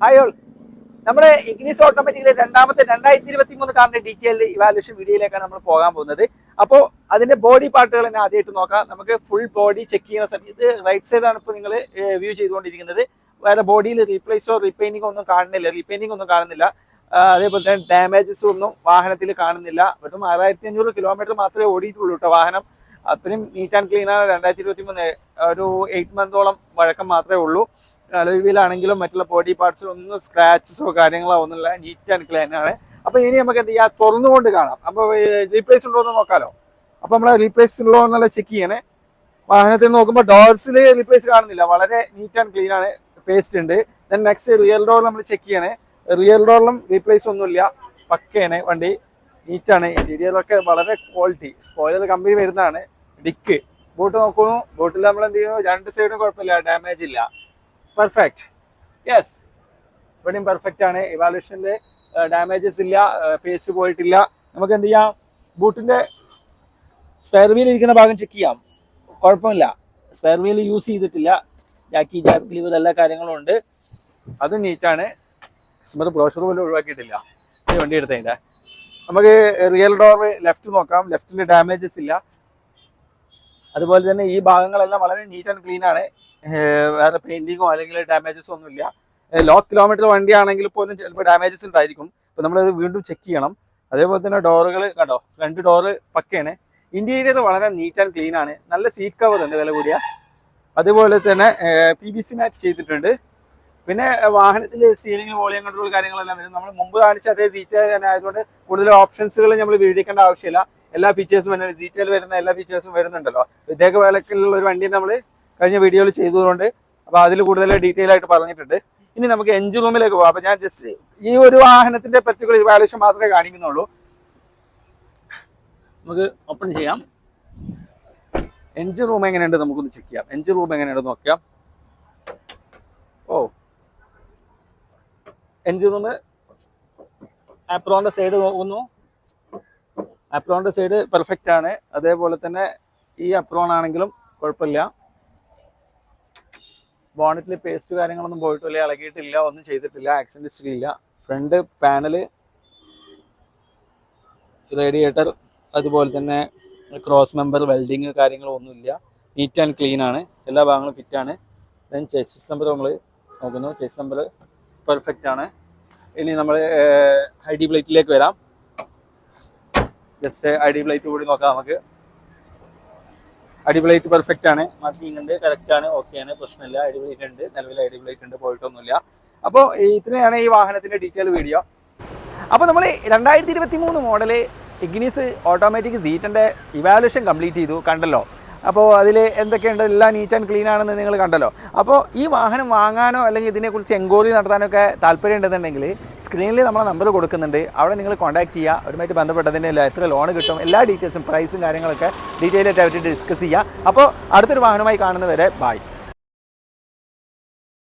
Hi all, നമ്മുടെ Ignis ഓട്ടോമാറ്റിക്കിലെ രണ്ടാമത്തെ 2023 കാറിന്റെ ഡീറ്റെയിൽ ഇവാലുവേഷൻ വീഡിയോയിലേക്കാണ് നമ്മൾ പോകാൻ പോകുന്നത്. അപ്പോൾ അതിന്റെ ബോഡി പാർട്ടുകൾ തന്നെ ആദ്യമായിട്ട് നോക്കാം. നമുക്ക് ഫുൾ ബോഡി ചെക്ക് ചെയ്യുന്ന സമയത്ത് റൈറ്റ് സൈഡാണ് ഇപ്പോൾ നിങ്ങൾ വ്യൂ ചെയ്തുകൊണ്ടിരിക്കുന്നത്. വേറെ ബോഡിയിൽ റീപ്ലേസോ റീപെയിന്റിംഗോ ഒന്നും കാണുന്നില്ല. അതേപോലെ തന്നെ ഡാമേജസ് ഒന്നും വാഹനത്തിൽ കാണുന്നില്ല. വെറും 6500 കിലോമീറ്റർ മാത്രമേ ഓടിയിട്ടുള്ളൂ കേട്ടോ വാഹനം. അത്രയും നീറ്റ് ആൻഡ് ക്ലീൻ ആണ്. 2023 ഒരു 8 മന്തോളം വഴക്കം മാത്രമേ ഉള്ളൂ. അലോയിലാണെങ്കിലും മറ്റുള്ള ബോഡി പാർട്സിൽ ഒന്നും സ്ക്രാച്ചസോ കാര്യങ്ങളോ ഒന്നുമില്ല, നീറ്റ് ആൻഡ് ക്ലീൻ ആണ്. അപ്പൊ ഇനി നമുക്ക് എന്ത് ചെയ്യാം, തുറന്നുകൊണ്ട് കാണാം. അപ്പൊ റീപ്ലേസ് ഉണ്ടോ എന്ന് നോക്കാലോ. അപ്പൊ നമ്മളെ റീപ്ലേസ് ഉള്ളോ എന്നുള്ള ചെക്ക് ചെയ്യണേ. വാഹനത്തിൽ നോക്കുമ്പോൾ ഡോർസിൽ റീപ്ലേസ് കാണുന്നില്ല, വളരെ നീറ്റ് ആൻഡ് ക്ലീൻ ആണ്, പേസ്റ്റ് ഉണ്ട്. ദെൻ നെക്സ്റ്റ് റിയൽ ഡോർ നമ്മൾ ചെക്ക് ചെയ്യണേ. റിയൽ ഡോറിലും റീപ്ലേസ് ഒന്നുമില്ല, പക്കയാണ് വണ്ടി, നീറ്റാണ്. ഇന്റീരിയറൊക്കെ വളരെ ക്വാളിറ്റി, സ്പോയിലർ കമ്പനി വരുന്നതാണ്. ഡിക്ക് ബോട്ട് നോക്കുന്നു, ബോട്ടിൽ നമ്മൾ എന്ത് ചെയ്യുന്നു, രണ്ട് സൈഡും കുഴപ്പമില്ല, ഡാമേജ് ഇല്ല, പെർഫെക്റ്റ്. യെസ്, ഇവിടെയും പെർഫെക്റ്റ് ആണ്. ഇവാലുവേഷനിൽ ഡാമേജസ് ഇല്ല, പേസ്റ്റ് പോയിട്ടില്ല. നമുക്ക് എന്ത് ചെയ്യാം, ബൂട്ടിന്റെ സ്പെയർ വീൽ ഇരിക്കുന്ന ഭാഗം ചെക്ക് ചെയ്യാം, കുഴപ്പമില്ല. സ്പെയർ വീൽ യൂസ് ചെയ്തിട്ടില്ല, ജാക്കി ജാക്ക് ലീവ് എല്ലാ കാര്യങ്ങളും ഉണ്ട്, അതും നീറ്റാണ്. കസ്റ്റമർ ബ്രോഷർ പോലും ഒഴിവാക്കിയിട്ടില്ല ഈ വണ്ടി എടുത്തതിൻ്റെ. നമുക്ക് റിയൽ ഡോർ ലെഫ്റ്റ് നോക്കാം, ലെഫ്റ്റിൽ ഡാമേജസ് ഇല്ല. അതുപോലെ തന്നെ ഈ ഭാഗങ്ങളെല്ലാം വളരെ നീറ്റ് ആൻഡ് ക്ലീൻ ആണ്. വേറെ പെയിന്റിങ്ങോ അല്ലെങ്കിൽ ഡാമേജസ് ഒന്നും ഇല്ല. ലോ കിലോമീറ്റർ വണ്ടിയാണെങ്കിൽ പോലും ചിലപ്പോൾ ഡാമേജസ് ഉണ്ടായിരിക്കും. അപ്പോൾ നമ്മളത് വീണ്ടും ചെക്ക് ചെയ്യണം. അതേപോലെ തന്നെ ഡോറുകൾ കണ്ടോ, ഫ്രണ്ട് ഡോറ് പക്കയാണ്. ഇന്റീരിയർ വളരെ നീറ്റ് ആൻഡ് ക്ലീൻ ആണ്. നല്ല സീറ്റ് കവർ ഉണ്ട് വില കൂടിയ. അതുപോലെ തന്നെ PVC മാറ്റ് ചെയ്തിട്ടുണ്ട്. പിന്നെ വാഹനത്തിൽ സ്റ്റീറിംഗ്, വോളിയം കൺട്രോൾ കാര്യങ്ങളെല്ലാം വരും. നമ്മൾ മുമ്പ് കാണിച്ച അതേ സീറ്റ് തന്നെ ആയതുകൊണ്ട് കൂടുതൽ ഓപ്ഷൻസുകൾ നമ്മൾ വീടിക്കേണ്ട ആവശ്യമില്ല. എല്ലാ ഫീച്ചേഴ്സും വരുന്നത്, സീറ്റിൽ വരുന്ന എല്ലാ ഫീച്ചേഴ്സും വരുന്നുണ്ടല്ലോ. വിദേശ വിലക്കുള്ള ഒരു വണ്ടി നമ്മൾ കഴിഞ്ഞ വീഡിയോയിൽ ചെയ്തതുകൊണ്ട് അപ്പോൾ അതിൽ കൂടുതൽ ഡീറ്റെയിൽ ആയിട്ട് പറഞ്ഞിട്ടുണ്ട്. ഇനി നമുക്ക് എഞ്ചിൻ റൂമിലേക്ക് പോകാം. അപ്പോൾ ഞാൻ ജസ്റ്റ് ഈ ഒരു വാഹനത്തിന്റെ പർട്ടിക്കുലർ ഇവാലുവേഷൻ മാത്രമേ കാണിക്കുന്നുള്ളൂ. നമുക്ക് ഓപ്പൺ ചെയ്യാം. എഞ്ചിൻ റൂം എങ്ങനെയുണ്ട് നമുക്കൊന്ന് ചെക്ക് ചെയ്യാം. എഞ്ചിൻ റൂം എങ്ങനെയുണ്ടെന്ന് നോക്കാം. എഞ്ചിൻ റൂം ആപ്രോണിന്റെ സൈഡ് നോക്കുന്നു. ആപ്രോണിന്റെ സൈഡ് പെർഫെക്റ്റ് ആണ്. അതേപോലെ തന്നെ ഈ അപ്രോൺ ആണെങ്കിലും കുഴപ്പമില്ല. ബോണറ്റിൽ പേസ്റ്റ് കാര്യങ്ങളൊന്നും പോയിട്ടില്ല, ഇളകിയിട്ടില്ല, ഒന്നും ചെയ്തിട്ടില്ല, ആക്സിഡന്റ് ഹിസ്റ്ററി ഇല്ല. ഫ്രണ്ട് പാനൽ, റേഡിയേറ്റർ, അതുപോലെ തന്നെ ക്രോസ് മെമ്പർ, വെൽഡിങ് കാര്യങ്ങളൊന്നുമില്ല, നീറ്റ് ആൻഡ് ക്ലീൻ ആണ്. എല്ലാ ഭാഗങ്ങളും ഫിറ്റാണ്. ദെൻ ചേസിസ് നമ്പർ നമ്മൾ നോക്കുന്നു. ചേസിസ് നമ്പർ പെർഫെക്റ്റ് ആണ്. ഇനി നമ്മൾ ID പ്ലേറ്റിലേക്ക് വരാം. ജസ്റ്റ് ID പ്ലേറ്റ് കൂടി നോക്കാം നമുക്ക്. ID പ്ലേറ്റ് പെർഫെക്റ്റ് ആണ്, മാർക്കിംഗ് ഉണ്ട്, കറക്റ്റ് ആണ്, ഓക്കെ ആണ്, പ്രശ്നമില്ല. ID പ്ലേറ്റ് ഉണ്ട്, നിലവിൽ ID പ്ലേറ്റ് ഉണ്ട്, പോയിട്ടൊന്നുമില്ല. അപ്പോൾ ഇത്രയാണ് ഈ വാഹനത്തിന്റെ ഡീറ്റെയിൽ വീഡിയോ. അപ്പോൾ നമ്മൾ 2023 മോഡല് ഇഗ്നിസ് ഓട്ടോമാറ്റിക് സീറ്റന്റെ ഇവാലുവേഷൻ കംപ്ലീറ്റ് ചെയ്തു, കണ്ടല്ലോ. അപ്പോൾ അതിൽ എന്തൊക്കെയുണ്ട്, എല്ലാം നീറ്റ് ആൻഡ് ക്ലീൻ ആണെന്ന് നിങ്ങൾ കണ്ടല്ലോ. അപ്പോൾ ഈ വാഹനം വാങ്ങാനോ അല്ലെങ്കിൽ ഇതിനെക്കുറിച്ച് എൻക്വയറി നടത്താനോ ഒക്കെ താല്പര്യം ഉണ്ടെന്നുണ്ടെങ്കിൽ സ്ക്രീനിൽ നമ്മളെ നമ്പർ കൊടുക്കുന്നുണ്ട്. അവിടെ നിങ്ങൾ കോൺടാക്ട് ചെയ്യുക. അവരുമായിട്ട് ബന്ധപ്പെട്ടതിന് എത്ര ലോൺ കിട്ടും, എല്ലാ ഡീറ്റെയിൽസും പ്രൈസും കാര്യങ്ങളൊക്കെ ഡീറ്റെയിൽ ആയിട്ട് അവർ ഡിസ്കസ് ചെയ്യുക. അപ്പോൾ അടുത്തൊരു വാഹനമായി കാണുന്നവരെ ബൈ.